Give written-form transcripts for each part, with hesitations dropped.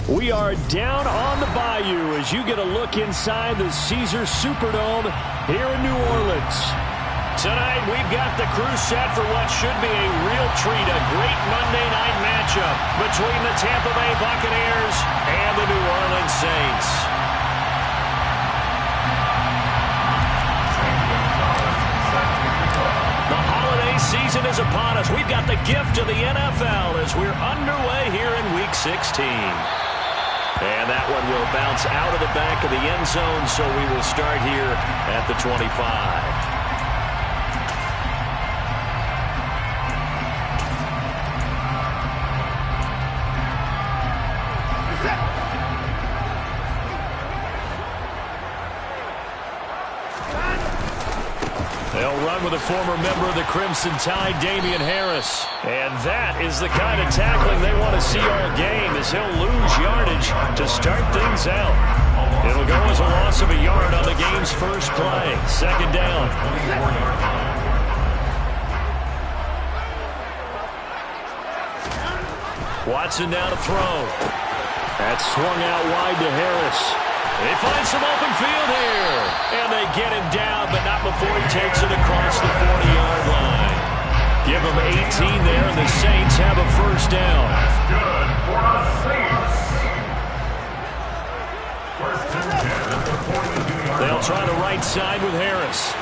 We are down on the bayou as you get a look inside the Caesars Superdome here in New Orleans. Tonight, we've got the crew set for what should be a real treat, a great Monday night matchup between the Tampa Bay Buccaneers and the New Orleans Saints. The holiday season is upon us. We've got the gift of the NFL as we're underway here in Week 16. And that one will bounce out of the back of the end zone, so we will start here at the 25. They'll run with a former member of the Crimson Tide, Damian Harris. And that is the kind of tackling they want to see all game, as he'll lose yardage to start things out. It'll go as a loss of a yard on the game's first play. Second down. Watson now to throw. That's swung out wide to Harris. They find some open field here. And they get him down, but not before he takes it across the 40-yard line. Give him 18 there, and the Saints have a first down. That's good for the Saints. First and 10 at the 42-yard line. They'll try the right side with Harris.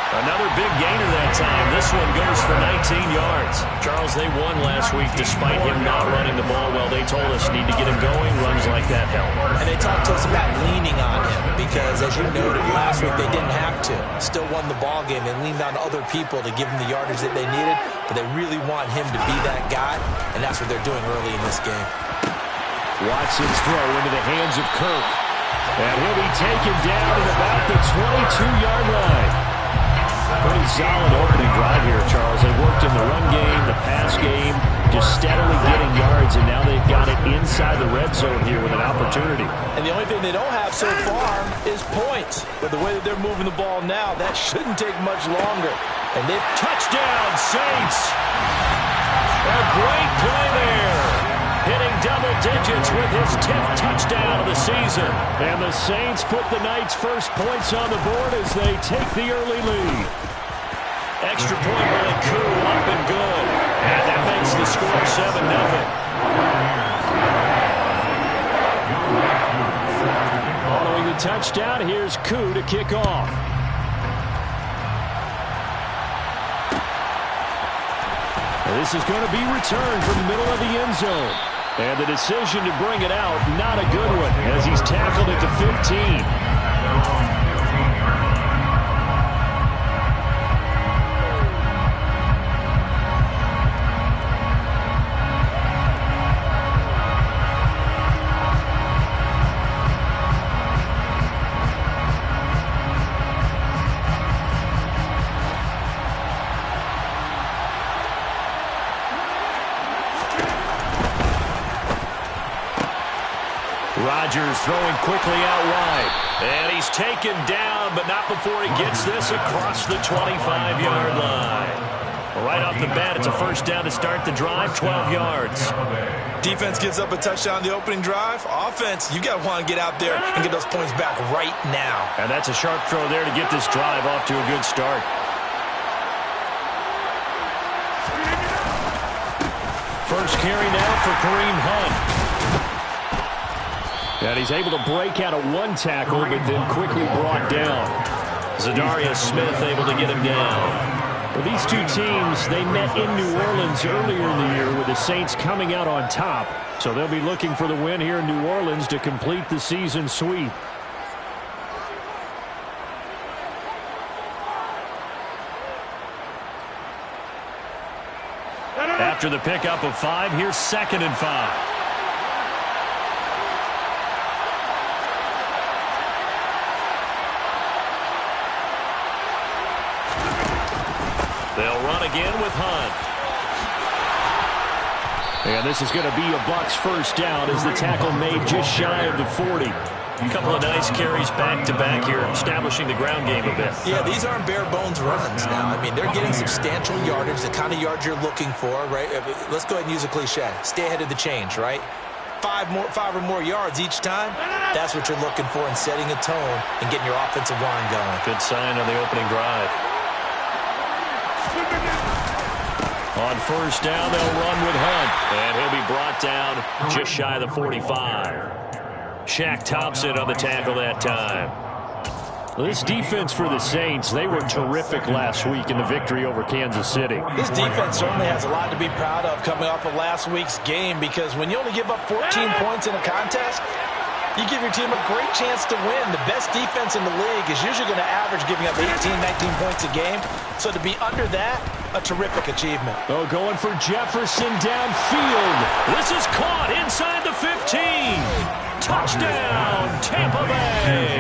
Another big gainer that time. This one goes for 19 yards. Charles, they won last week despite him not running the ball well. They told us need to get him going. Runs like that help. And they talked to us about leaning on him because, as you noted, last week they didn't have to. Still won the ball game. They leaned on other people to give them the yardage that they needed, but they really want him to be that guy, and that's what they're doing early in this game. Watson's throw into the hands of Kirk. And he'll be taken down at about the 22-yard line. Pretty solid opening drive here, Charles. They worked in the run game, the pass game, just steadily getting yards, and now they've got it inside the red zone here with an opportunity. And the only thing they don't have so far is points. But the way that they're moving the ball now, that shouldn't take much longer. And they've touchdown, Saints! A great play there. Hitting double digits with his 10th touchdown of the season. And the Saints put the night's first points on the board as they take the early lead. Extra point by Koo, up and good. And that makes the score 7-0. Following the touchdown, here's Koo to kick off. And this is going to be returned from the middle of the end zone. And the decision to bring it out, not a good one, as he's tackled at the 15. Rodgers throwing quickly out wide. And he's taken down, but not before he gets this across the 25-yard line. Right off the bat, it's a first down to start the drive, 12 yards. Defense gives up a touchdown on the opening drive. Offense, you got to want to get out there and get those points back right now. And that's a sharp throw there to get this drive off to a good start. First carry now for Kareem Hunt. And he's able to break out of one tackle, but then quickly brought down. Zadarius Smith able to get him down. Well, these two teams, they met in New Orleans earlier in the year with the Saints coming out on top. So they'll be looking for the win here in New Orleans to complete the season sweep. After the pickup of 5, here's 2nd and 5. They'll run again with Hunt. And this is going to be a Bucs first down as the tackle made just shy of the 40. A couple of nice carries back-to-back here, establishing the ground game a bit. Yeah, these aren't bare-bones runs now. I mean, they're getting substantial yardage, the kind of yards you're looking for, right? Let's go ahead and use a cliche. Stay ahead of the change, right? 5 or more yards each time, that's what you're looking for in setting a tone and getting your offensive line going. Good sign on the opening drive. On first down, they'll run with Hunt, and he'll be brought down just shy of the 45. Shaq Thompson on the tackle that time. This defense for the Saints, they were terrific last week in the victory over Kansas City. This defense certainly has a lot to be proud of coming off of last week's game, because when you only give up 14 points in a contest, you give your team a great chance to win. The best defense in the league is usually going to average giving up 18, 19 points a game. So to be under that, a terrific achievement. Oh, going for Jefferson downfield. This is caught inside the 15. Touchdown, Tampa Bay.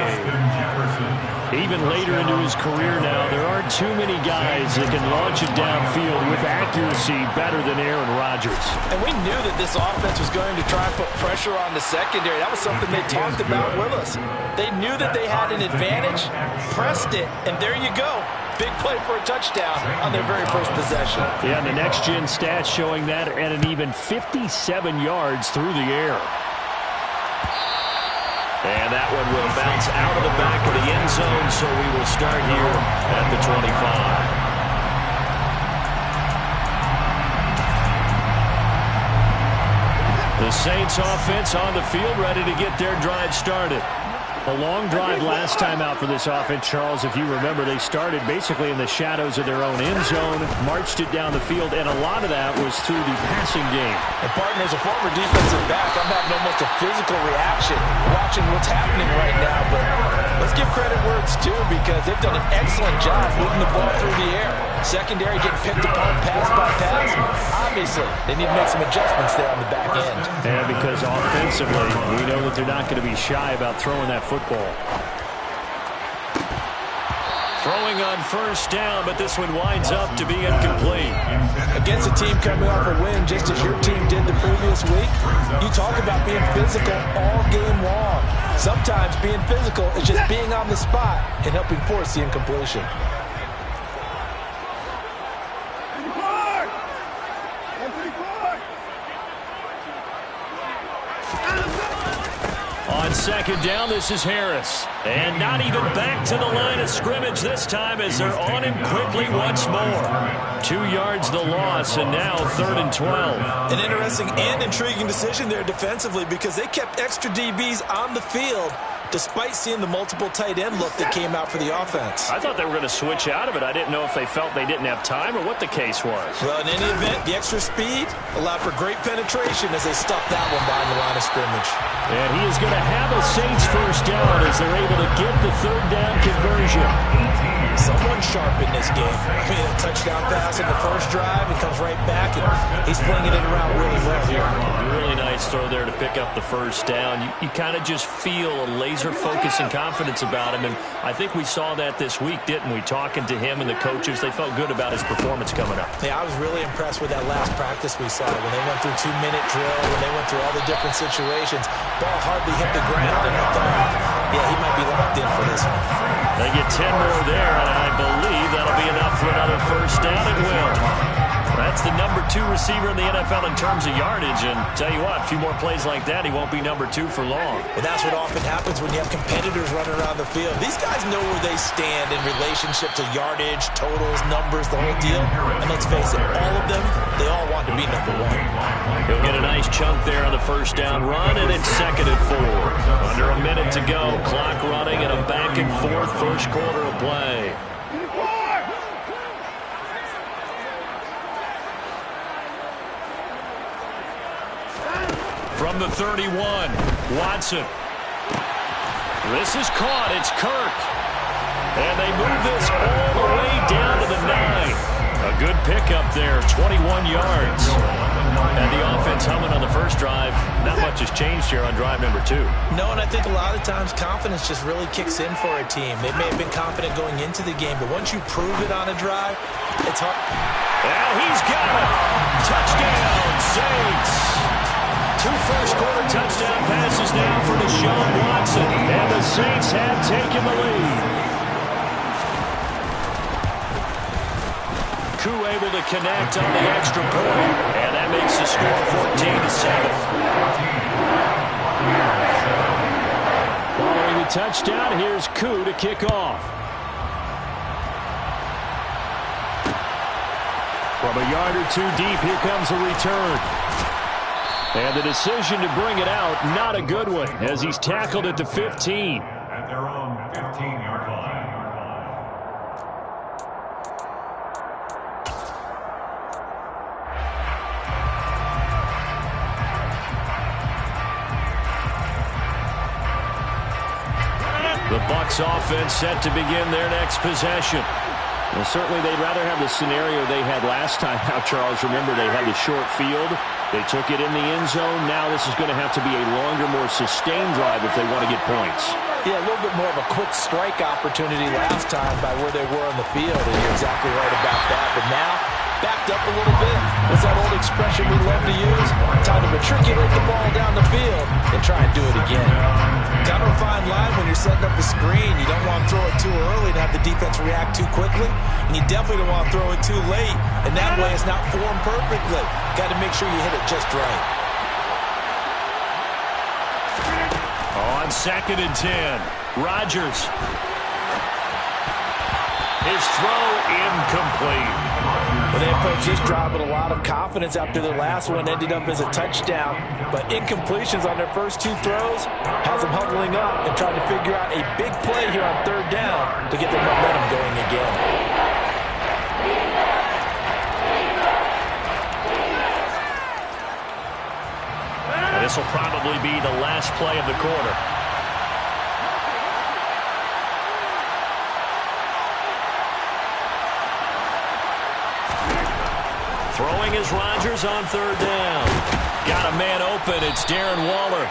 Even later into his career now, there aren't too many guys that can launch it downfield with accuracy better than Aaron Rodgers. And we knew that this offense was going to try and put pressure on the secondary. That was something they talked about with us. They knew that they had an advantage, pressed it, and there you go. Big play for a touchdown on their very first possession. Yeah, and the next-gen stats showing that at an even 57 yards through the air. And that one will bounce out of the back of the end zone, so we will start here at the 25. The Saints offense on the field, ready to get their drive started. A long drive last time out for this offense, Charles. If you remember, they started basically in the shadows of their own end zone, marched it down the field, and a lot of that was through the passing game. And, partner, as a former defensive back, I'm having almost a physical reaction watching what's happening right now. But let's give credit where it's due, because they've done an excellent job moving the ball through the air. Secondary getting picked apart pass by pass. Obviously, they need to make some adjustments there on the back end. And because offensively, we know that they're not going to be shy about throwing that football. Throwing on first down, but this one winds up to be incomplete. Against a team coming off a win, just as your team did the previous week, you talk about being physical all game long. Sometimes being physical is just being on the spot and helping force the incompletion. On second down, this is Harris. And not even back to the line of scrimmage this time, as they're on him quickly once more. 2 yards the loss, and now 3rd and 12. An interesting and intriguing decision there defensively, because they kept extra DBs on the field despite seeing the multiple tight end look that came out for the offense. I thought they were going to switch out of it. I didn't know if they felt they didn't have time or what the case was. Well, in any event, the extra speed allowed for great penetration as they stuffed that one behind the line of scrimmage. And he is going to have a Saints first down as they're able to get the 3rd down conversion. Someone sharp in this game. I mean, a touchdown pass in the first drive, he comes right back, and he's flinging it around really well here. Really nice throw there to pick up the first down. You kind of just feel a laser focus and confidence about him, and I think we saw that this week, didn't we? Talking to him and the coaches, they felt good about his performance coming up. Yeah, I was really impressed with that last practice we saw when they went through 2-minute drill, when they went through all the different situations. Ball hardly hit the ground, and I thought, yeah, he might be locked in for this one. They get 10 more there, and I believe that'll be enough for another first down. It will. That's the number 2 receiver in the NFL in terms of yardage, and tell you what, a few more plays like that, he won't be number 2 for long. Well, that's what often happens when you have competitors running around the field. These guys know where they stand in relationship to yardage, totals, numbers, the whole deal. And let's face it, all of them, they all want to be number 1. He'll get a nice chunk there on the first down run, and it's 2nd and 4. Under a minute to go, clock running, and a back and forth first quarter of play. From the 31, Watson. This is caught. It's Kirk. And they move this all the way down to the 9. A good pickup there, 21 yards. And the offense humming on the first drive. Not much has changed here on drive number 2. No, and I think a lot of times confidence just really kicks in for a team. They may have been confident going into the game, but once you prove it on a drive, it's hard. And he's got it. Touchdown, Saints. 2 first-quarter touchdown passes is now for Deshaun Watson, and the Saints have taken the lead. Koo able to connect on the extra point, and that makes the score 14-7. Following the touchdown, here's Koo to kick off. From a yard or two deep, here comes a return. And the decision to bring it out, not a good one, as he's tackled at the 15. At their own 15-yard line. The Bucs offense set to begin their next possession. Well, certainly they'd rather have the scenario they had last time out, Charles. Remember, they had the short field. They took it in the end zone. Now this is going to have to be a longer, more sustained drive if they want to get points. Yeah, a little bit more of a quick strike opportunity last time by where they were on the field, and you're exactly right about that. But now, backed up a little bit. What's that old expression we love to use? Time to matriculate the ball down the field and try and do it again. Kind of a fine line when you're setting up a screen. You don't want to throw it too early and have the defense react too quickly. And you definitely don't want to throw it too late. And that way it's not formed perfectly. Got to make sure you hit it just right. On 2nd and 10, Rodgers. His throw incomplete. Well, they approached this drive with a lot of confidence after their last one ended up as a touchdown. But incompletions on their first two throws has them huddling up and trying to figure out a big play here on 3rd down to get their momentum going again. This will probably be the last play of the quarter. Throwing is Rodgers on 3rd down. Got a man open. It's Darren Waller.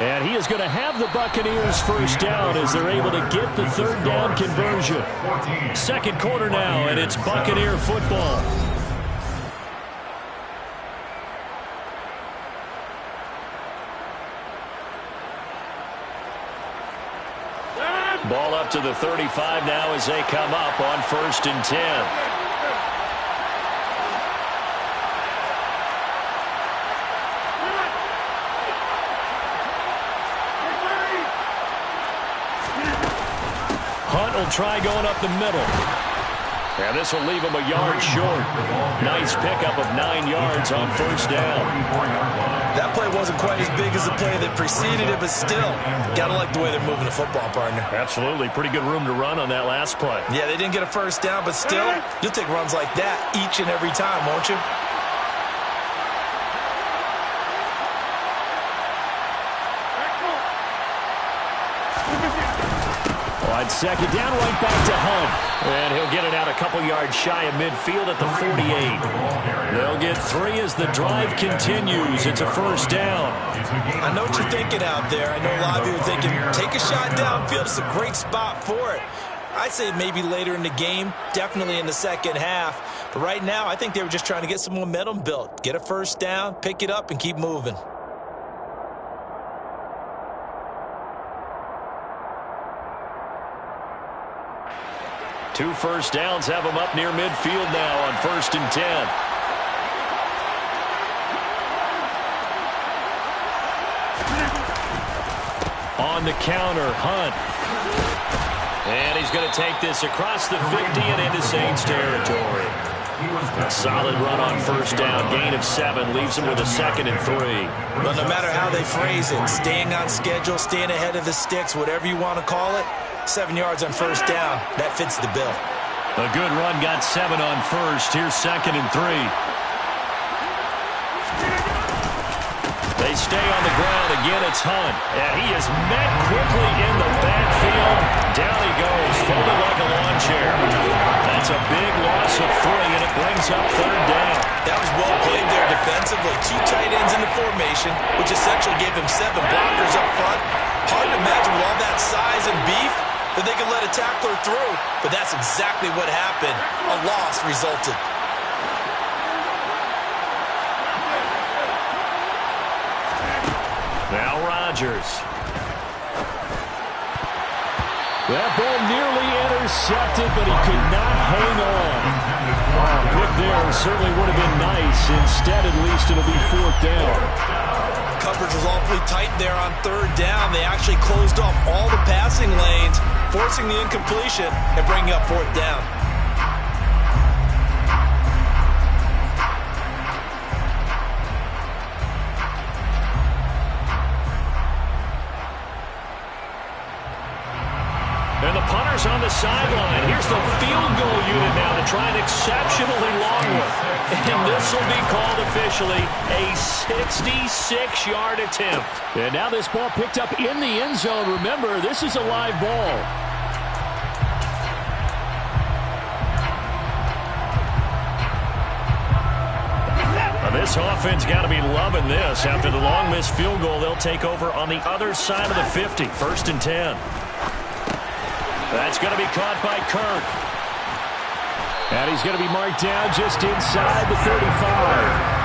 And he is going to have the Buccaneers first down as they're able to get the 3rd down conversion. 2nd quarter now, and it's Buccaneer football. Ball up to the 35 now as they come up on 1st and 10. Hunt will try going up the middle. And this will leave him a yard short. Nice pickup of 9 yards on 1st down. That play wasn't quite as big as the play that preceded it, but still, gotta like the way they're moving the football, partner. Absolutely. Pretty good room to run on that last play. Yeah, they didn't get a first down, but still, you'll take runs like that each and every time, won't you? On 2nd down, right back to Hunt. And he'll get it out a couple yards shy of midfield at the 48. They'll get 3 as the drive continues. It's a 1st down. I know what you're thinking out there. I know a lot of you are thinking, take a shot downfield. It's a great spot for it. I'd say maybe later in the game, definitely in the 2nd half. But right now, I think they were just trying to get some momentum built. Get a 1st down, pick it up, and keep moving. 2 first downs have them up near midfield now on 1st and 10. On the counter, Hunt. And he's going to take this across the 50 and into Saints territory. A solid run on 1st down, gain of 7, leaves him with a 2nd and 3. But no matter how they phrase it, staying on schedule, staying ahead of the sticks, whatever you want to call it, 7 yards on 1st down, that fits the bill. A good run, got 7 on 1st. Here's 2nd and 3. They stay on the ground. Again, it's Hunt. And he is met quickly in the backfield. Down he goes, folded like a lawn chair. That's a big loss of 3, and it brings up 3rd down. That was well played there defensively. 2 tight ends in the formation, which essentially gave them 7 blockers up front. Hard to imagine with all that size and beef that they could let a tackler through, but that's exactly what happened. A loss resulted. Now Rodgers. That ball nearly intercepted, but he could not hang on. Pick there certainly would have been nice. Instead, at least it'll be 4th down. Coverage was awfully tight there on 3rd down. They actually closed off all the passing lanes, forcing the incompletion and bringing up 4th down. And the punter's on the sideline. Here's the field goal unit now to try an exceptionally long one. And this will be called officially a 66-yard attempt. And now this ball picked up in the end zone. Remember, this is a live ball. Now this offense got to be loving this. After the long missed field goal, they'll take over on the other side of the 50. 1st and 10. That's going to be caught by Kirk. And he's going to be marked down just inside the 35.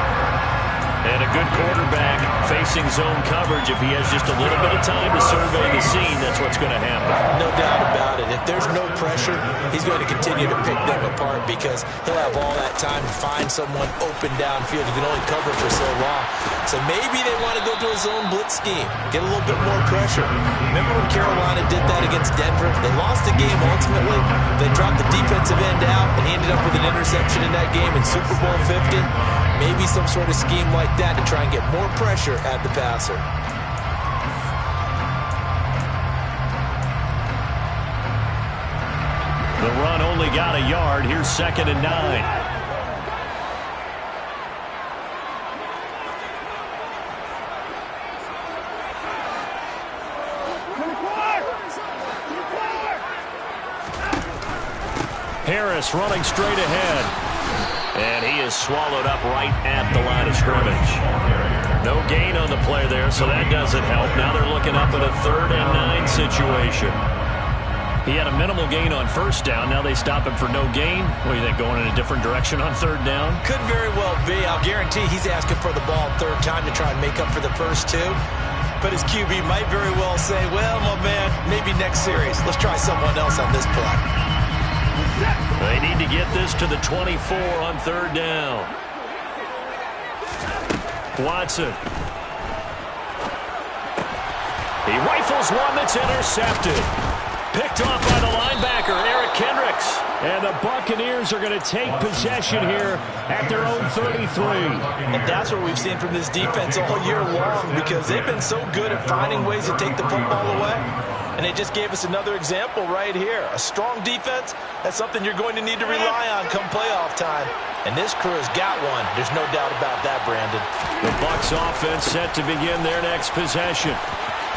And a good quarterback facing zone coverage. If he has just a little bit of time to survey the scene, that's what's going to happen. No doubt about it. If there's no pressure, he's going to continue to pick them apart because he'll have all that time to find someone open downfield. He can only cover for so long. So maybe they want to go to a zone blitz scheme, get a little bit more pressure. Remember when Carolina did that against Denver? They lost the game ultimately. They dropped the defensive end out, and he ended up with an interception in that game in Super Bowl 50. Maybe some sort of scheme like that to try and get more pressure at the passer. The run only got a yard. Here's 2nd and 9. Harris running straight ahead. And he is swallowed up right at the line of scrimmage. No gain on the play there, so that doesn't help. Now they're looking up at a 3rd and 9 situation. He had a minimal gain on 1st down. Now they stop him for no gain. What do you think, going in a different direction on 3rd down? Could very well be. I'll guarantee he's asking for the ball 3rd time to try and make up for the first 2. But his QB might very well say, well, my man, maybe next series. Let's try someone else on this play. They need to get this to the 24 on 3rd down. Watson. He rifles one that's intercepted. Picked off by the linebacker, Eric Kendricks. And the Buccaneers are going to take possession here at their own 33. And that's what we've seen from this defense all year long because they've been so good at finding ways to take the football away. And they just gave us another example right here. A strong defense, that's something you're going to need to rely on come playoff time. And this crew has got one. There's no doubt about that, Brandon. The Bucs offense set to begin their next possession.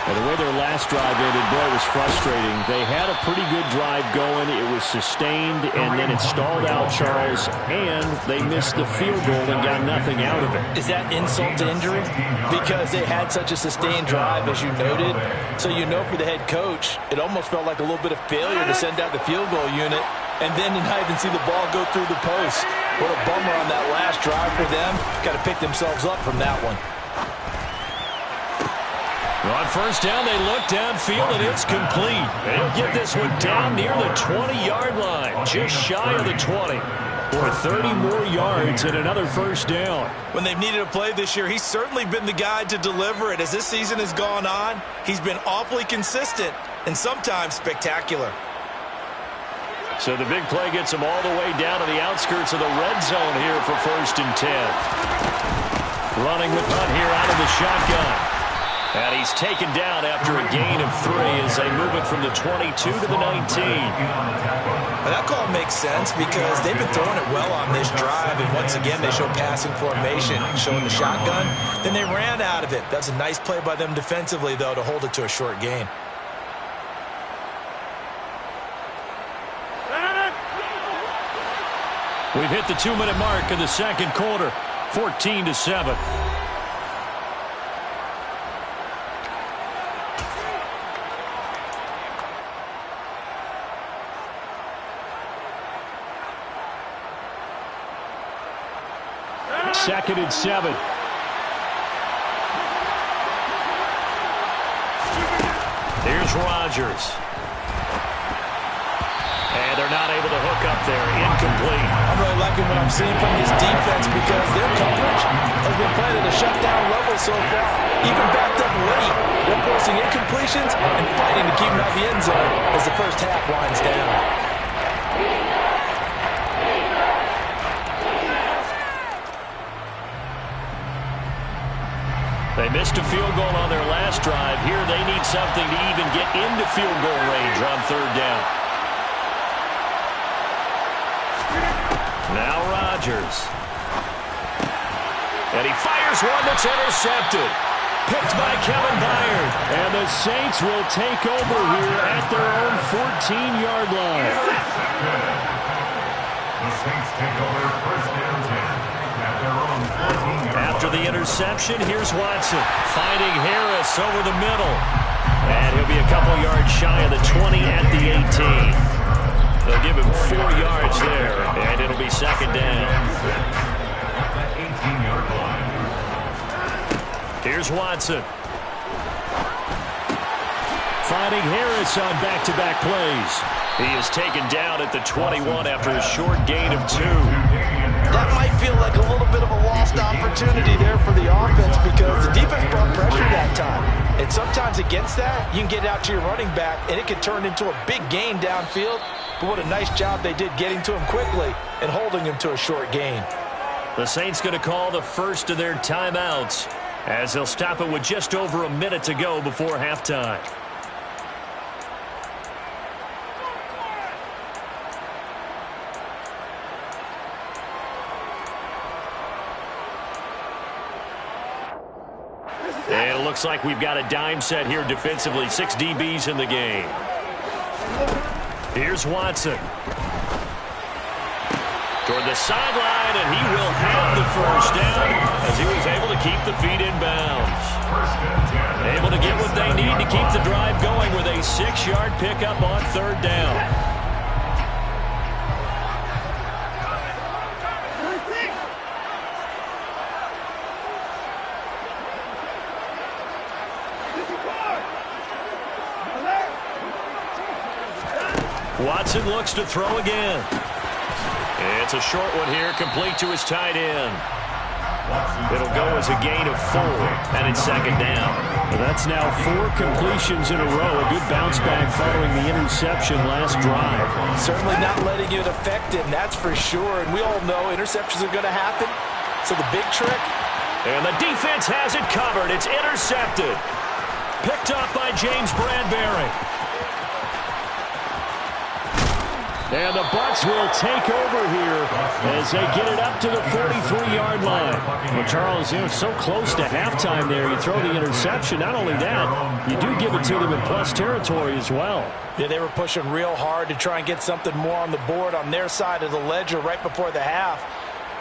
And the way their last drive ended, boy, it was frustrating. They had a pretty good drive going. It was sustained, and then it stalled out, Charles, and they missed the field goal and got nothing out of it. Is that insult to injury? Because they had such a sustained drive, as you noted. So you know for the head coach, it almost felt like a little bit of failure to send out the field goal unit and then to not even see the ball go through the post. What a bummer on that last drive for them. Got to pick themselves up from that one. On 1st down, they look downfield, and it's complete. They'll get this one down near the 20-yard line, just shy of the 20. For 30 more yards and another 1st down. When they've needed a play this year, he's certainly been the guy to deliver it. As this season has gone on, he's been awfully consistent and sometimes spectacular. So the big play gets them all the way down to the outskirts of the red zone here for 1st and 10. Running the punt here out of the shotgun. And he's taken down after a gain of 3 as they move it from the 22 to the 19. Well, that call makes sense because they've been throwing it well on this drive. And once again, they show passing formation, showing the shotgun. Then they ran out of it. That's a nice play by them defensively, though, to hold it to a short gain. We've hit the 2-minute mark of the 2nd quarter, 14-7. Second and 7. Here's Rodgers. And they're not able to hook up there. Incomplete. I'm really liking what I'm seeing from this defense because their coverage has been playing at a shutdown level so far. Even backed up late, they're forcing incompletions and fighting to keep them out of the end zone as the first half winds down. They missed a field goal on their last drive. Here they need something to even get into field goal range on third down. Now Rodgers. And he fires one that's intercepted. Picked by Kevin Byard. And the Saints will take over here at their own 14-yard line. The Saints take over first down 10 at their own 14-yard line. After the interception, here's Watson. Finding Harris over the middle. And he'll be a couple yards shy of the 20 at the 18. They'll give him 4 yards there, and it'll be second down. At that 18-yard line. Here's Watson. Finding Harris on back-to-back plays. He is taken down at the 21 after a short gain of 2. That might feel like a little bit of a lost opportunity there for the offense because the defense brought pressure that time. And sometimes against that, you can get out to your running back, and it can turn into a big gain downfield. But what a nice job they did getting to him quickly and holding him to a short gain. The Saints going to call the first of their timeouts as they'll stop it with just over a minute to go before halftime. And it looks like we've got a dime set here defensively. 6 DBs in the game. Here's Watson. Toward the sideline, and he will have the first down as he was able to keep the feet in bounds. Able to get what they need to keep the drive going with a 6-yard pickup on third down. Watson looks to throw again. It's a short one here, complete to his tight end. It'll go as a gain of 4, and it's second down. Well, that's now 4 completions in a row. A good bounce back following the interception last drive. Certainly not letting it affect him, that's for sure. And we all know interceptions are going to happen. So the big trick. And the defense has it covered. It's intercepted. Picked up by James Bradbury. And the Bucs will take over here as they get it up to the 43-yard line. Well, Charles, so close to halftime there. You throw the interception. Not only that, you do give it to them in plus territory as well. Yeah, they were pushing real hard to try and get something more on the board on their side of the ledger right before the half.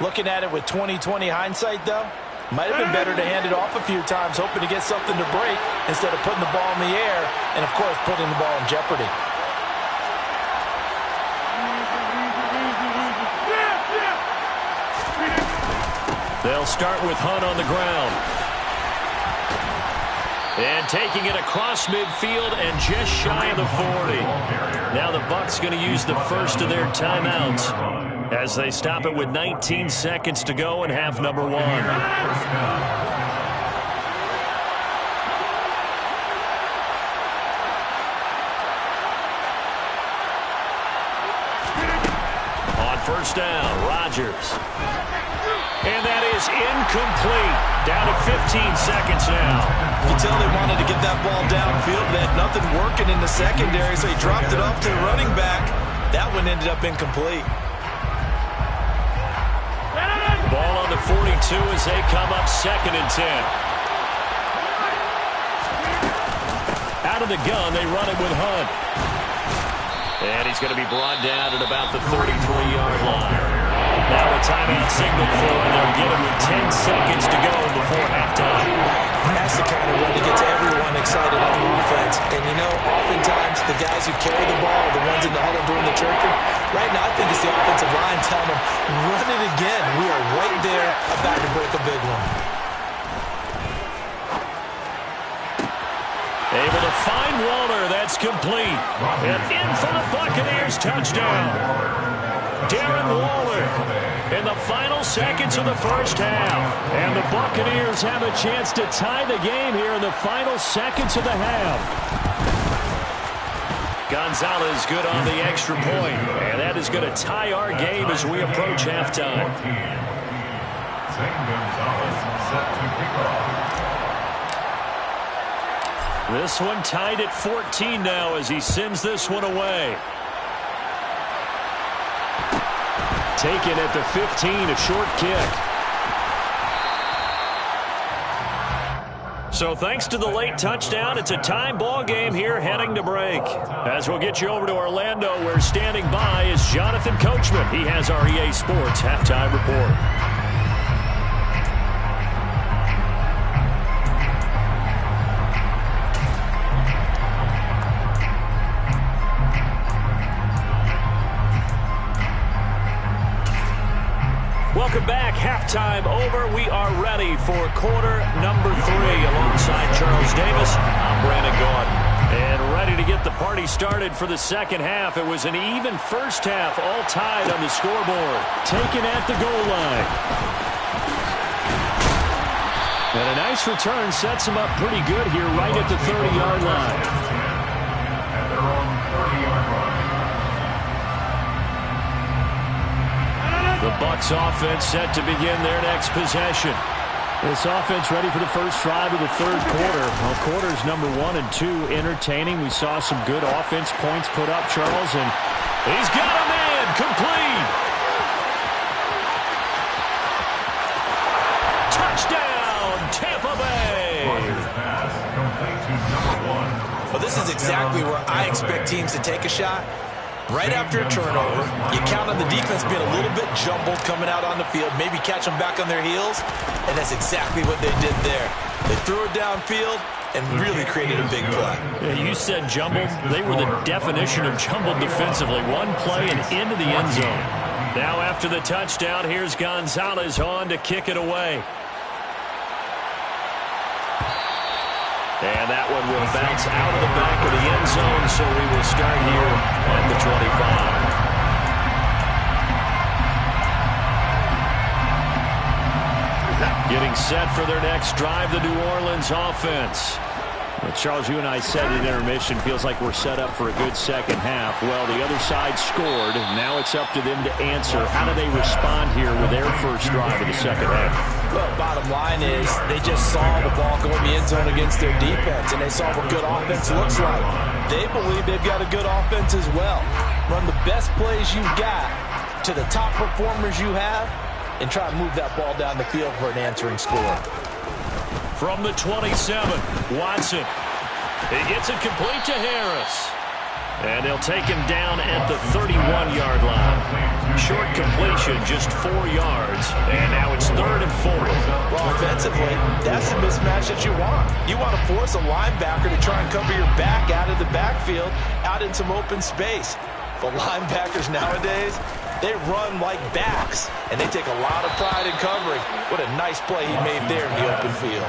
Looking at it with 20/20 hindsight, though, might have been better to hand it off a few times, hoping to get something to break instead of putting the ball in the air and, of course, putting the ball in jeopardy. They'll start with Hunt on the ground. And taking it across midfield and just shy of the 40. Now the Bucs going to use the first of their timeouts as they stop it with 19 seconds to go in half number 1. On first down, Rodgers. And that is incomplete. Down to 15 seconds now. You can tell they wanted to get that ball downfield. They had nothing working in the secondary, so he dropped it off to the running back. That one ended up incomplete. Ball on the 42 as they come up 2nd and 10. Out of the gun, they run it with Hunt. And he's going to be brought down at about the 33-yard line. Now a timeout signal for him. They'll get him with 10 seconds to go before halftime. That's the kind of run that gets everyone excited on offense. And, you know, oftentimes the guys who carry the ball are the ones in the huddle doing the chirping. Right now, I think it's the offensive line telling them, run it again. We are right there about to break a big one. Able to find Walter. That complete. And in for the Buccaneers touchdown. Darren Waller in the final seconds of the first half. And the Buccaneers have a chance to tie the game here in the final seconds of the half. Gonzalez good on the extra point. And that is going to tie our game as we approach halftime. Zane Gonzalez set to kick off. This one tied at 14 now as he sends this one away. Taken at the 15, a short kick. So thanks to the late touchdown, it's a time ball game here heading to break. As we'll get you over to Orlando, where standing by is Jonathan Coachman. He has our EA Sports halftime report. Welcome back. Halftime over. We are ready for quarter number 3. Alongside Charles Davis, I'm Brandon Gaudin. And ready to get the party started for the second half. It was an even first half, all tied on the scoreboard. Taken at the goal line. And a nice return sets him up pretty good here right at the 30-yard line. At their own 30-yard line. The Bucs offense set to begin their next possession. This offense ready for the first drive of the third quarter. Well, quarters number 1 and 2 entertaining. We saw some good offense points put up, Charles, and he's got a man complete. Touchdown, Tampa Bay. Pass complete to number 1. Well, this is exactly where I expect teams to take a shot. Right after a turnover, you count on the defense being a little bit jumbled coming out on the field, maybe catch them back on their heels, and that's exactly what they did there. They threw it downfield and really created a big play. Yeah, you said jumbled. They were the definition of jumbled defensively. One play and into the end zone. Now after the touchdown, here's Gonzalez on to kick it away. And that one will bounce out of the back of the end zone, so we will start here at the 25. Getting set for their next drive, the New Orleans offense. Well, Charles, you and I said at intermission, feels like we're set up for a good second half. Well, the other side scored. Now it's up to them to answer. How do they respond here with their first drive of the second half? Well, bottom line is they just saw the ball go in the end zone against their defense, and they saw what good offense looks like. They believe they've got a good offense as well. Run the best plays you've got to the top performers you have, and try to move that ball down the field for an answering score. From the 27, Watson. He gets it complete to Harris. And they'll take him down at the 31-yard line. Short completion, just 4 yards. And now it's 3rd and 4. Well, offensively, that's the mismatch that you want. You want to force a linebacker to try and cover your back out of the backfield, out in some open space. But linebackers nowadays, they run like backs, and they take a lot of pride in covering. What a nice play he made there in the open field.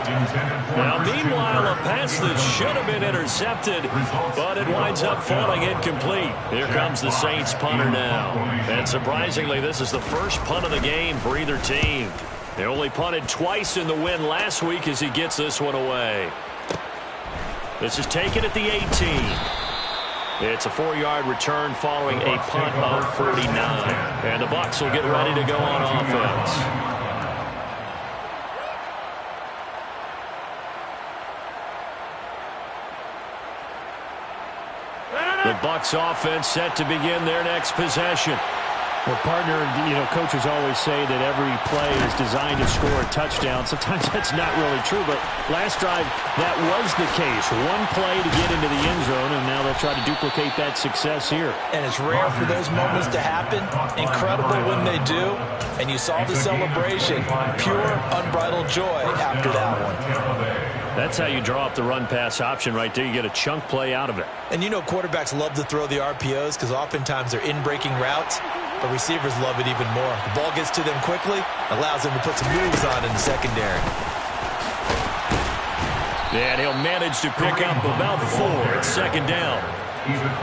Now, meanwhile, a pass that should have been intercepted, but it winds up falling incomplete. Here comes the Saints punter now. And surprisingly, this is the first punt of the game for either team. They only punted twice in the win last week as he gets this one away. This is taken at the 18. It's a 4-yard return following a punt of 49. And the Bucs will get ready to go on offense. The Bucs offense set to begin their next possession. Well, partner, coaches always say that every play is designed to score a touchdown. Sometimes that's not really true, but last drive, that was the case. One play to get into the end zone, and now they'll try to duplicate that success here. And it's rare for those moments to happen. Incredible when they do. And you saw the celebration. Pure, unbridled joy after that one. That's how you draw up the run-pass option right there. You get a chunk play out of it. And quarterbacks love to throw the RPOs because oftentimes they're in-breaking routes. But receivers love it even more. The ball gets to them quickly, allows them to put some moves on in the secondary. And he'll manage to pick up about 4 at second down.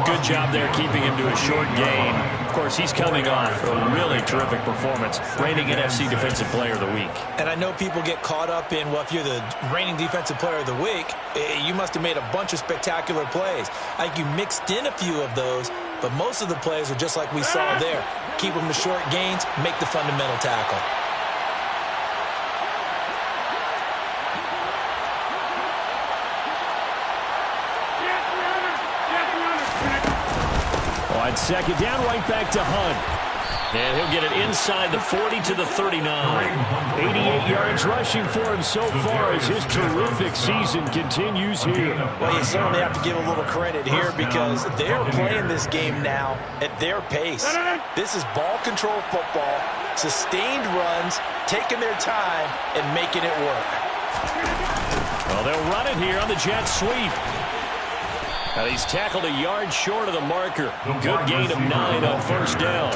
Good job there keeping him to a short gain. Of course, he's coming off a really terrific performance, reigning NFC Defensive Player of the Week. And I know people get caught up in, well, if you're the reigning Defensive Player of the Week, you must have made a bunch of spectacular plays. I think you mixed in a few of those, but most of the plays are just like we saw there. Keep them to short gains, make the fundamental tackle. On second down, right back to Hunt. And he'll get it inside the 40 to the 39. 88 yards rushing for him so far as his terrific season continues here. Well, you certainly have to give a little credit here because they're playing this game now at their pace. This is ball control football, sustained runs, taking their time, and making it work. Well, they'll run it here on the jet sweep. Now he's tackled a yard short of the marker. Good gain of 9 on first down.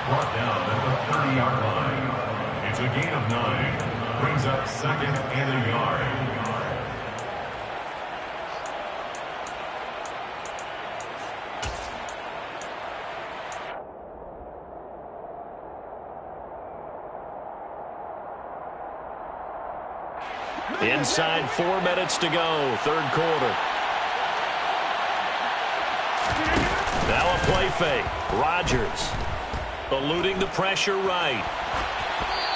Brought down at the 30-yard line. It's a gain of 9. Brings up second and a yard. Inside 4 minutes to go, third quarter. Now a play fake. Rodgers eluding the pressure right.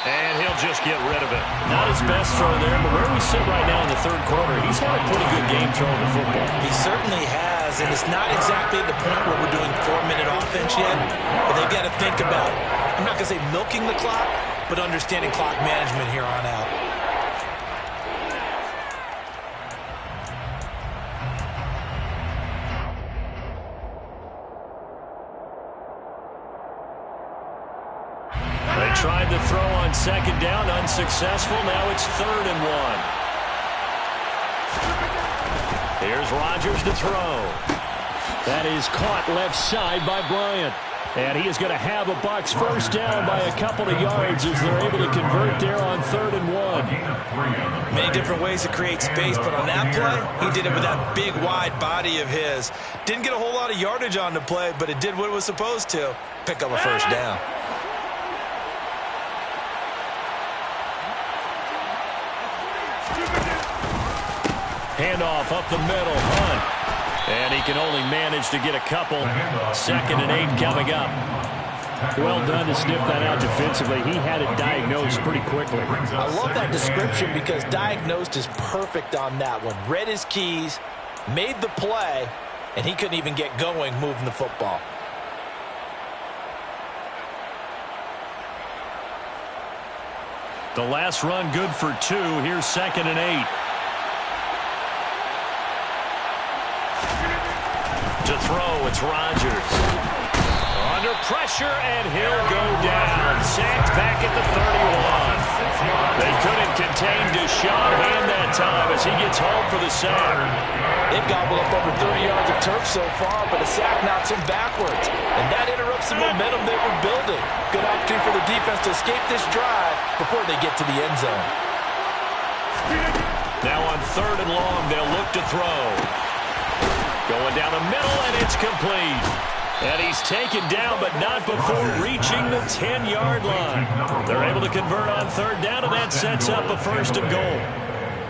And he'll just get rid of it. Not his best throw there, but where we sit right now in the third quarter, he's had a pretty good game throwing the football. He certainly has, and it's not exactly at the point where we're doing 4-minute offense yet, but they've got to think about, I'm not going to say milking the clock, but understanding clock management here on out. Tried to throw on second down, unsuccessful. Now it's 3rd and 1. Here's Rodgers to throw. That is caught left side by Bryant. And he is going to have a Bucs first down by a couple of yards as they're able to convert there on 3rd and 1. Many different ways to create space, but on that play, he did it with that big, wide body of his. Didn't get a whole lot of yardage on the play, but it did what it was supposed to. Pick up a first down. Handoff up the middle, Hunt. And he can only manage to get a couple. 2nd and 8 coming up. Well done to sniff that out defensively. He had it diagnosed pretty quickly. I love that description because diagnosed is perfect on that one. Read his keys, made the play, and he couldn't even get going moving the football. The last run good for 2. Here's 2nd and 8. To throw, it's Rodgers. Under pressure, and he'll go down. Sacked back at the 31. They couldn't contain Deshaun Hand that time as he gets home for the sack. They've gobbled up over 30 yards of turf so far, but a sack knocks him backwards. And that interrupts the momentum they were building. Good opportunity for the defense to escape this drive before they get to the end zone. Now on 3rd and long, they'll look to throw. Going down the middle, and it's complete. And he's taken down, but not before reaching the 10-yard line. They're able to convert on 3rd down, and that sets up a 1st and goal.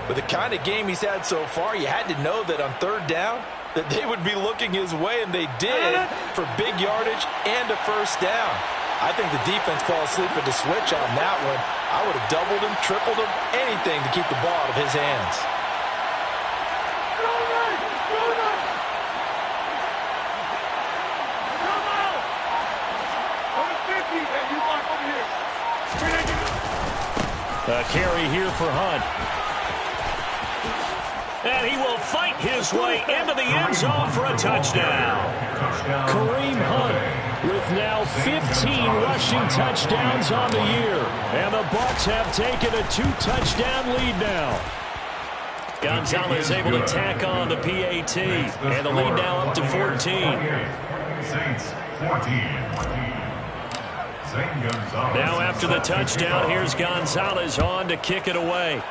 With the kind of game he's had so far, you had to know that on 3rd down, that they would be looking his way, and they did, for big yardage and a 1st down. I think the defense fell asleep at the switch on that one. I would have doubled him, tripled him, anything to keep the ball out of his hands. A carry here for Hunt. And he will fight his way into the end zone for a touchdown. Kareem Hunt with now 15 rushing touchdowns on the year. And the Bucs have taken a 2-touchdown lead now. Gonzalez able to tack on the PAT. And the lead now up to 14. Saints 14. Now after the touchdown, here's Gonzalez on to kick it away.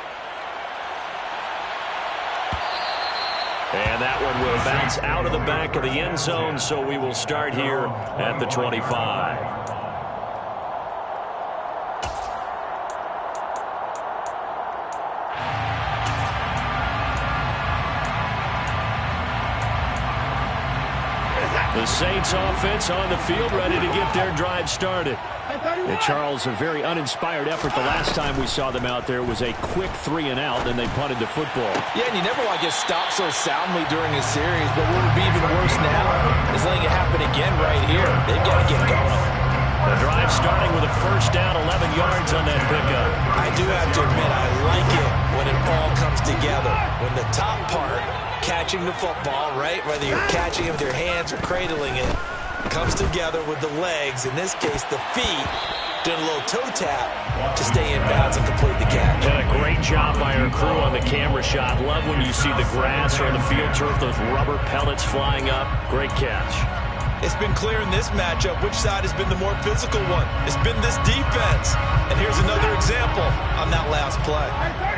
And that one will bounce out of the back of the end zone, so we will start here at the 25. The Saints offense on the field, ready to get their drive started. And Charles, a very uninspired effort the last time we saw them out there. It was a quick 3-and-out, and they punted the football. Yeah, and you never want to get stopped so soundly during a series, but what would be even worse now is letting it happen again right here. They've got to get going. The drive starting with a first down, 11 yards on that pickup. I do have to admit, I like it when it all comes together. When the top part, catching the football, right, whether you're catching it with your hands or cradling it, comes together with the legs, in this case the feet, doing a little toe tap to stay in bounds and complete the catch. And a great job by our crew on the camera shot. Love when you see the grass or the field turf, those rubber pellets flying up. Great catch. It's been clear in this matchup which side has been the more physical one. It's been this defense. And here's another example on that last play.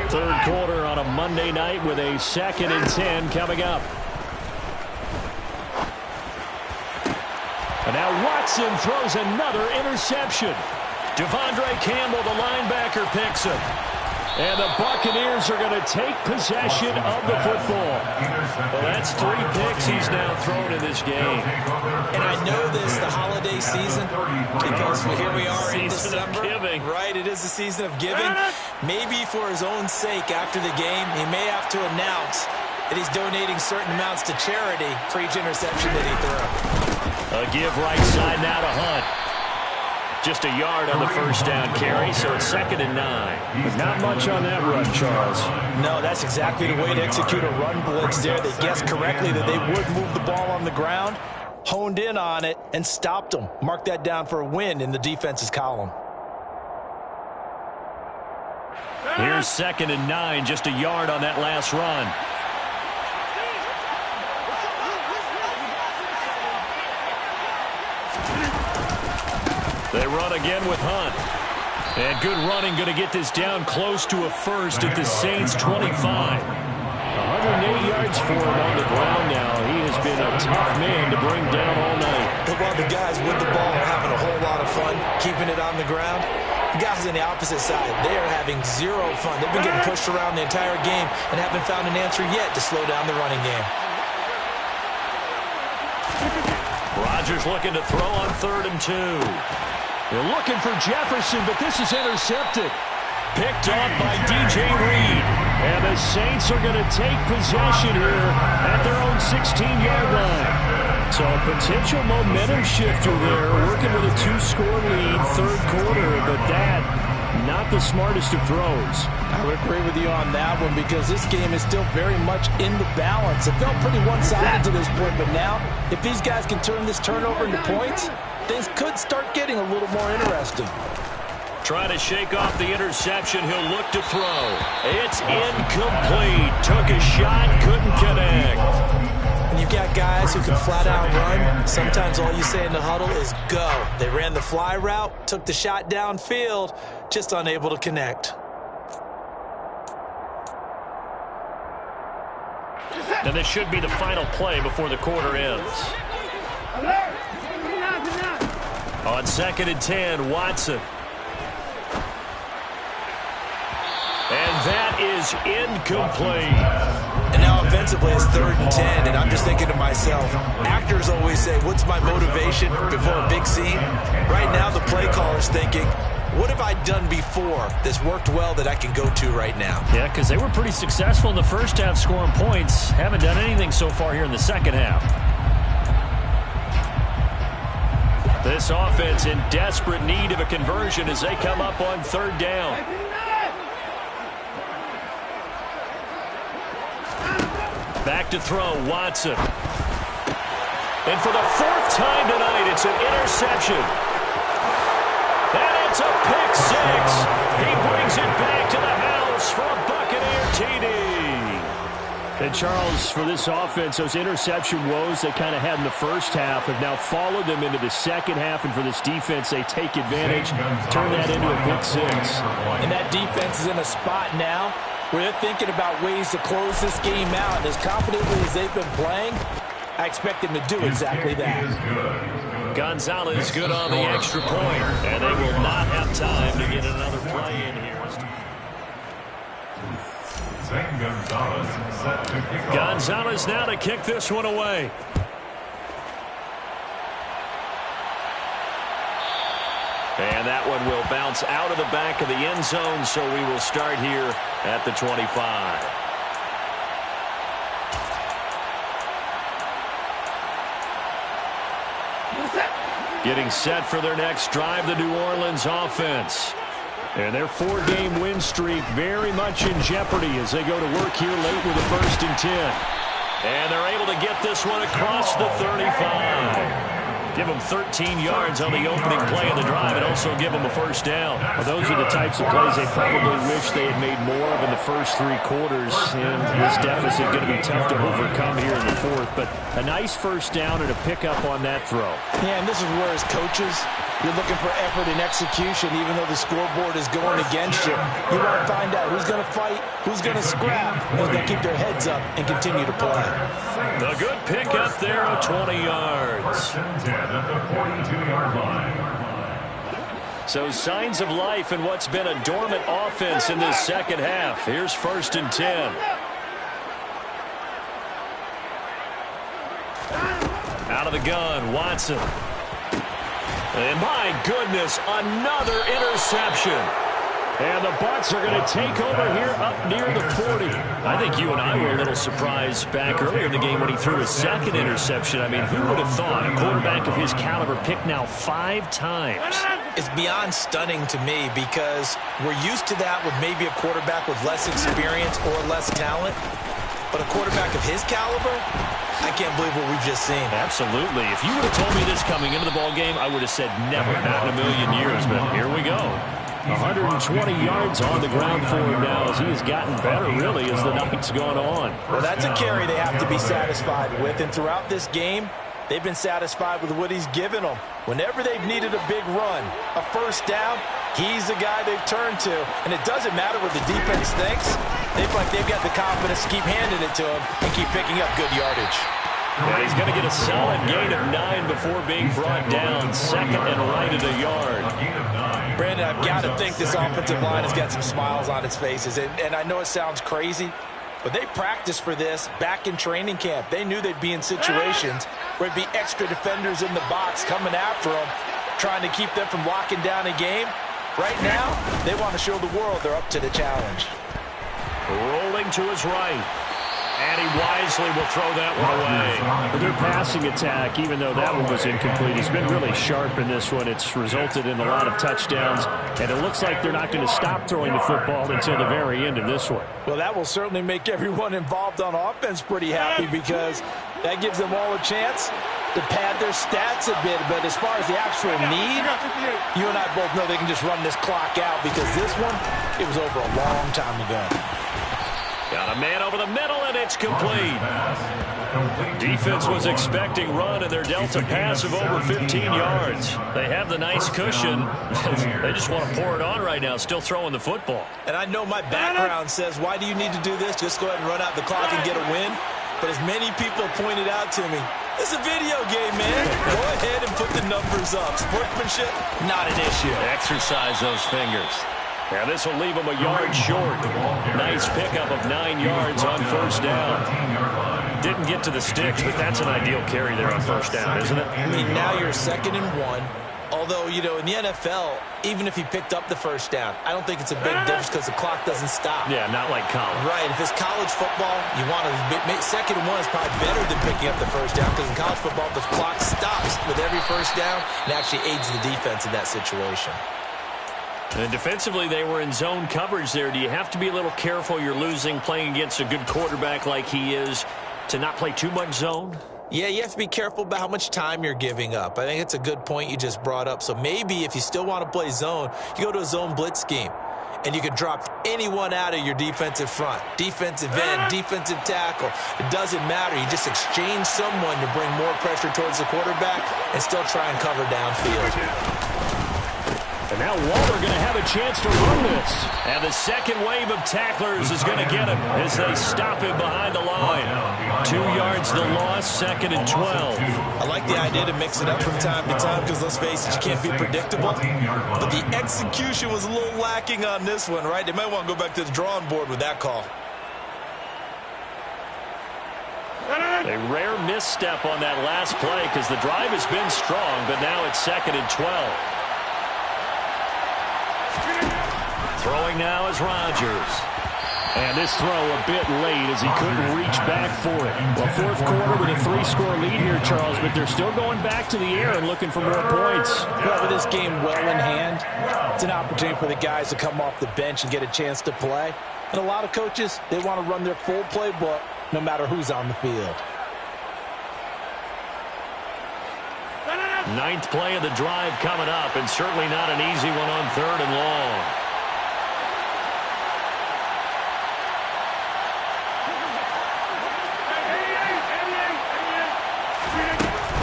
Third quarter on a Monday night with a 2nd and 10 coming up. And now Watson throws another interception. Devondre Campbell, the linebacker, picks him. And the Buccaneers are going to take possession of the football. Well, that's 3 picks he's now thrown in this game. And I know this, the holiday season, because here we are in December. Right, it is the season of giving. Maybe for his own sake after the game, he may have to announce that he's donating certain amounts to charity for each interception that he threw. A give right side now to Hunt. Just a yard on the first down carry, so it's 2nd and 9. Not much on that run, Charles. No, that's exactly the way to execute a run blitz there. They guessed correctly that they would move the ball on the ground, honed in on it, and stopped them. Mark that down for a win in the defense's column. Here's 2nd and 9, just a yard on that last run. They run again with Hunt. And good running, going to get this down close to a first at the Saints' 25. 180 yards for him on the ground now. He has been a tough man to bring down all night. While the guys with the ball are having a whole lot of fun keeping it on the ground, the guys on the opposite side, they are having zero fun. They've been getting pushed around the entire game and haven't found an answer yet to slow down the running game. Rodgers looking to throw on 3rd and 2. They're looking for Jefferson, but this is intercepted. Picked off by DJ Reed. And the Saints are going to take possession here at their own 16-yard line. So a potential momentum shifter there, working with a 2-score lead, 3rd quarter, but that, not the smartest of throws. I would agree with you on that one because this game is still very much in the balance. It felt pretty one-sided to this point, but now, if these guys can turn this turnover into points, things could start getting a little more interesting. Trying to shake off the interception. He'll look to throw. It's incomplete. Took a shot, couldn't connect. And you've got guys who can flat out run. Sometimes all you say in the huddle is go. They ran the fly route, took the shot downfield, just unable to connect. And this should be the final play before the quarter ends. On 2nd and 10, Watson. And that is incomplete. And now offensively it's 3rd and 10, and I'm just thinking to myself, actors always say, what's my motivation before a big scene? Right now the play caller's thinking, what have I done before that's worked well that I can go to right now? Yeah, because they were pretty successful in the first half scoring points. Haven't done anything so far here in the second half. This offense in desperate need of a conversion as they come up on 3rd down. Back to throw, Watson. And for the 4th time tonight, it's an interception. And it's a pick 6. He brings it back to the house for a Buccaneer TD. And Charles, for this offense, those interception woes they kind of had in the first half have now followed them into the second half. And for this defense, they take advantage, turn that into a pick 6. And that defense is in a spot now where they're thinking about ways to close this game out. And as confidently as they've been playing, I expect them to do exactly that. Gonzalez good on the extra point, and they will not have time to get another play in here. Zane Gonzalez set to kick off. Gonzalez now to kick this one away. And that one will bounce out of the back of the end zone, so we will start here at the 25. Getting set for their next drive, the New Orleans offense. And their 4-game win streak very much in jeopardy as they go to work here late with a 1st and 10. And they're able to get this one across the 35. Give them 13 yards on the opening play of the drive and also give them a 1st down. Well, those are the types of plays they probably wish they had made more of in the first 3 quarters. And this deficit going to be tough to overcome here in the 4th. But a nice 1st down and a pickup on that throw. Yeah, and this is where as coaches, you're looking for effort and execution even though the scoreboard is going against you. You want to find out who's going to fight, who's going to scrap, who's going to keep their heads up and continue to play. A good pickup there of 20 yards. At the 42-yard line. So signs of life in what's been a dormant offense in this second half. Here's 1st and 10. Out of the gun, Watson. And my goodness, another interception. And the Bucs are going to take over here up near the 40. I think you and I were a little surprised back earlier in the game when he threw his 2nd interception. I mean, who would have thought a quarterback of his caliber picked now 5 times? It's beyond stunning to me because we're used to that with maybe a quarterback with less experience or less talent. But a quarterback of his caliber, I can't believe what we've just seen. Absolutely. If you would have told me this coming into the ballgame, I would have said never, not in a million years. But here we go. 120 yards on the ground for him now as he has gotten better, really, as the night's gone on. Well, that's a carry they have to be satisfied with. And throughout this game, they've been satisfied with what he's given them. Whenever they've needed a big run, a 1st down, he's the guy they've turned to. And it doesn't matter what the defense thinks. They feel like they've got the confidence to keep handing it to him and keep picking up good yardage. And he's going to get a solid gain of 9 before being brought down. 2nd and right at a yard. Brandon, I've got to think this offensive line has got some smiles on its faces. And I know it sounds crazy, but they practiced for this back in training camp. They knew they'd be in situations where it'd be extra defenders in the box coming after them, trying to keep them from locking down a game. Right now, they want to show the world they're up to the challenge. Rolling to his right. And he wisely will throw that one away. Their passing attack, even though that one was incomplete, has been really sharp in this one. It's resulted in a lot of touchdowns, and it looks like they're not going to stop throwing the football until the very end of this one. Well, that will certainly make everyone involved on offense pretty happy because that gives them all a chance to pad their stats a bit. But as far as the actual need, you and I both know they can just run this clock out because this one, it was over a long time ago. Got a man over the middle, and it's complete. Defense was expecting run, and they're dealt a pass of over 15 yards. They have the nice cushion. They just want to pour it on right now, still throwing the football. And I know my background says, why do you need to do this? Just go ahead and run out the clock and get a win. But as many people pointed out to me, it's a video game, man. Go ahead and put the numbers up. Sportsmanship, not an issue. Exercise those fingers. Now this will leave them a yard short. Nice pickup of 9 yards on 1st down. Didn't get to the sticks, but that's an ideal carry there on 1st down, isn't it? I mean, now you're 2nd and 1. Although, you know, in the NFL, even if he picked up the 1st down, I don't think it's a big difference because the clock doesn't stop. Yeah, not like college. Right. If it's college football, you want to 2nd and 1 is probably better than picking up the 1st down because in college football, the clock stops with every 1st down and actually aids the defense in that situation. And defensively, they were in zone coverage there. Do you have to be a little careful you're losing playing against a good quarterback like he is to not play too much zone? Yeah, you have to be careful about how much time you're giving up. I think it's a good point you just brought up. So maybe if you still want to play zone, you go to a zone blitz scheme. And you can drop anyone out of your defensive front. Defensive end, defensive tackle. It doesn't matter. You just exchange someone to bring more pressure towards the quarterback and still try and cover downfield. And now Waller going to have a chance to run this. And the second wave of tacklers is going to get him as they stop him behind the line. 2 yards the loss, 2nd and 12. I like the idea to mix it up from time to time because, let's face it, you can't be predictable. But the execution was a little lacking on this one, right? They might want to go back to the drawing board with that call. A rare misstep on that last play because the drive has been strong, but now it's 2nd and 12. Throwing now is Rodgers. And this throw a bit late as he couldn't reach back for it. Well, 4th quarter with a 3-score lead here, Charles, but they're still going back to the air and looking for more points. Well, with this game well in hand, it's an opportunity for the guys to come off the bench and get a chance to play. And a lot of coaches, they want to run their full playbook no matter who's on the field. 9th play of the drive coming up, and certainly not an easy one on 3rd and long.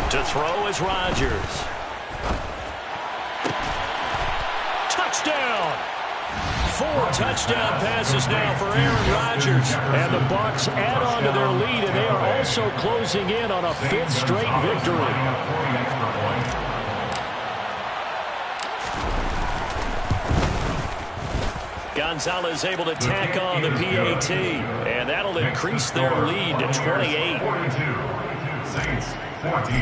To throw is Rodgers. Touchdown! 4 touchdown passes now for Aaron Rodgers. And the Bucs add on to their lead, and they are also closing in on a 5th straight victory. Gonzalez able to tack on the PAT, and that'll increase their lead to 28. 42. Saints 14.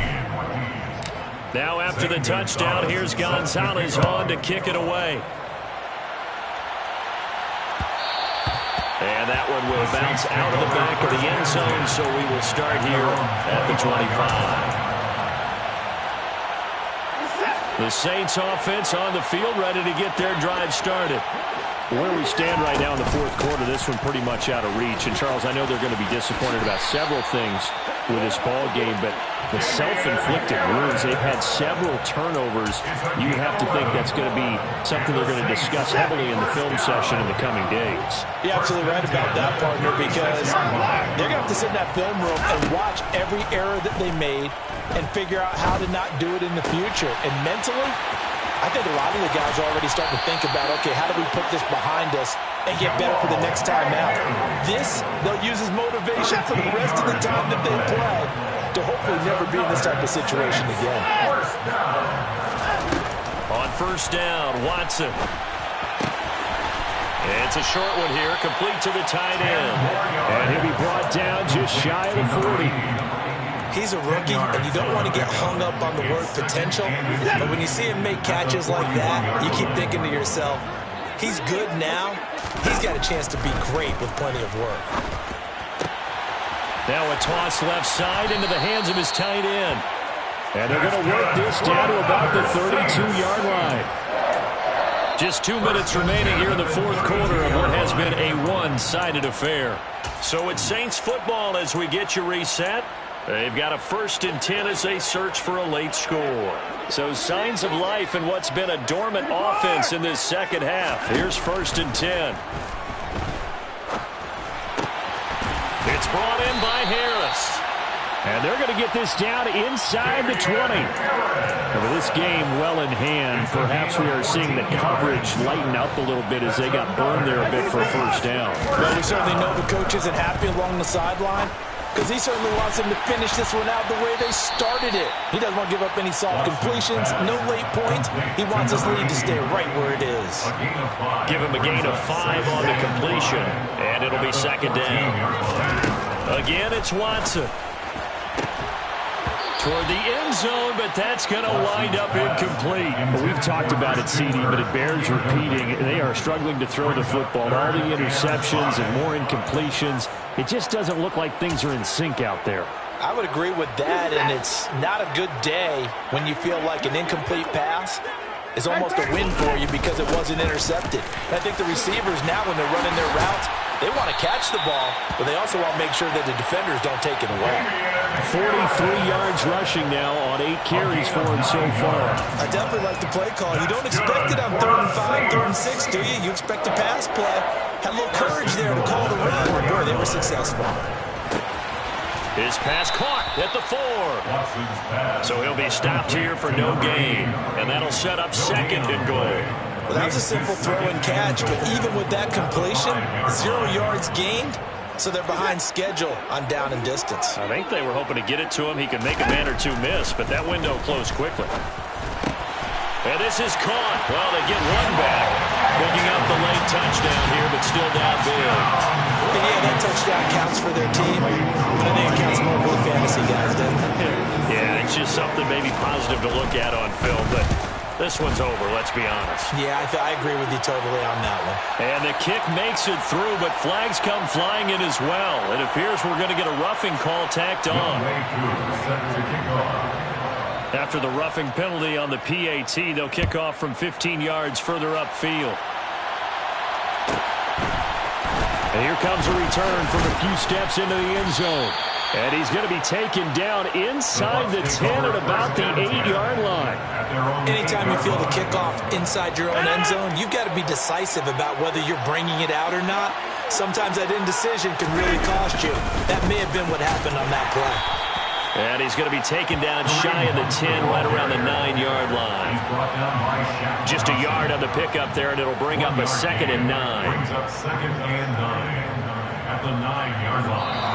Now after the touchdown, here's Gonzalez on to kick it away. And that one will bounce out of the back of the end zone, so we will start here at the 25. The Saints offense on the field, ready to get their drive started. Where we stand right now in the 4th quarter, this one pretty much out of reach. And, Charles, I know they're going to be disappointed about several things with this ball game, but the self-inflicted wounds, they've had several turnovers. You have to think that's going to be something they're going to discuss heavily in the film session in the coming days. You're absolutely right about that, partner, because they're going to have to sit in that film room and watch every error that they made and figure out how to not do it in the future. And mentally, I think a lot of the guys are already starting to think about, okay, how do we put this behind us and get better for the next time out? This, they'll use as motivation for the rest of the time that they play to hopefully never be in this type of situation again. On 1st down, Watson. It's a short one here, complete to the tight end. And he'll be brought down just shy of the 40. He's a rookie, and you don't want to get hung up on the word potential. But when you see him make catches like that, you keep thinking to yourself, he's good now. He's got a chance to be great with plenty of work. Now a toss left side into the hands of his tight end. And they're going to work this down to about the 32-yard line. Just 2 minutes remaining here in the 4th quarter of what has been a one-sided affair. So it's Saints football as we get you reset. They've got a 1st and 10 as they search for a late score. So signs of life in what's been a dormant offense in this 2nd half. Here's 1st and 10. It's brought in by Harris. And they're going to get this down inside the 20. And with this game well in hand, perhaps we are seeing the coverage lighten up a little bit as they got burned there a bit for a 1st down. Well, we certainly know the coach isn't happy along the sideline, because he certainly wants them to finish this one out the way they started it. He doesn't want to give up any soft completions, no late points. He wants his lead to stay right where it is. Give him a gain of 5 on the completion, and it'll be 2nd down. Again, it's Watson. Toward the end zone, but that's going to wind up incomplete. Well, we've talked about it, CD, but it bears repeating. They are struggling to throw the football. All the interceptions and more incompletions. It just doesn't look like things are in sync out there. I would agree with that, and it's not a good day when you feel like an incomplete pass is almost a win for you because it wasn't intercepted. And I think the receivers now, when they're running their routes, they want to catch the ball, but they also want to make sure that the defenders don't take it away. 43 yards rushing now on 8 carries for him so far. I definitely like the play call. You don't expect it on 3rd and 5, 3rd and 6, do you? You expect a pass play. Had a little courage there to call the run. Boy, they were successful. His pass caught at the 4. So he'll be stopped here for no gain. And that'll set up second and goal. Well, that was a simple throw and catch, but even with that completion, 0 yards gained, so they're behind schedule on down and distance. I think they were hoping to get it to him. He could make a man or two miss, but that window closed quickly. And this is caught. Well, they get one back. Picking up the late touchdown here, but still down big. And yeah, that touchdown counts for their team, but I think it counts more for the fantasy guys, doesn't it? Yeah, it's just something maybe positive to look at on film, but this one's over, let's be honest. Yeah, I agree with you totally on that one. And the kick makes it through, but flags come flying in as well. It appears we're going to get a roughing call tacked on. After the roughing penalty on the PAT, they'll kick off from 15 yards further upfield. And here comes a return from a few steps into the end zone. And he's going to be taken down inside the 10 at about the 8-yard line. Anytime you feel the kickoff inside your own end zone, you've got to be decisive about whether you're bringing it out or not. Sometimes that indecision can really cost you. That may have been what happened on that play. And he's going to be taken down shy of the 10, right around the 9-yard line. Just a yard on the pickup there, and it'll bring up a 2nd and 9. Brings up 2nd and 9 at the 9-yard line.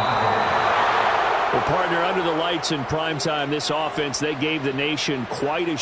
Well, partner, under the lights in primetime, this offense, they gave the nation quite a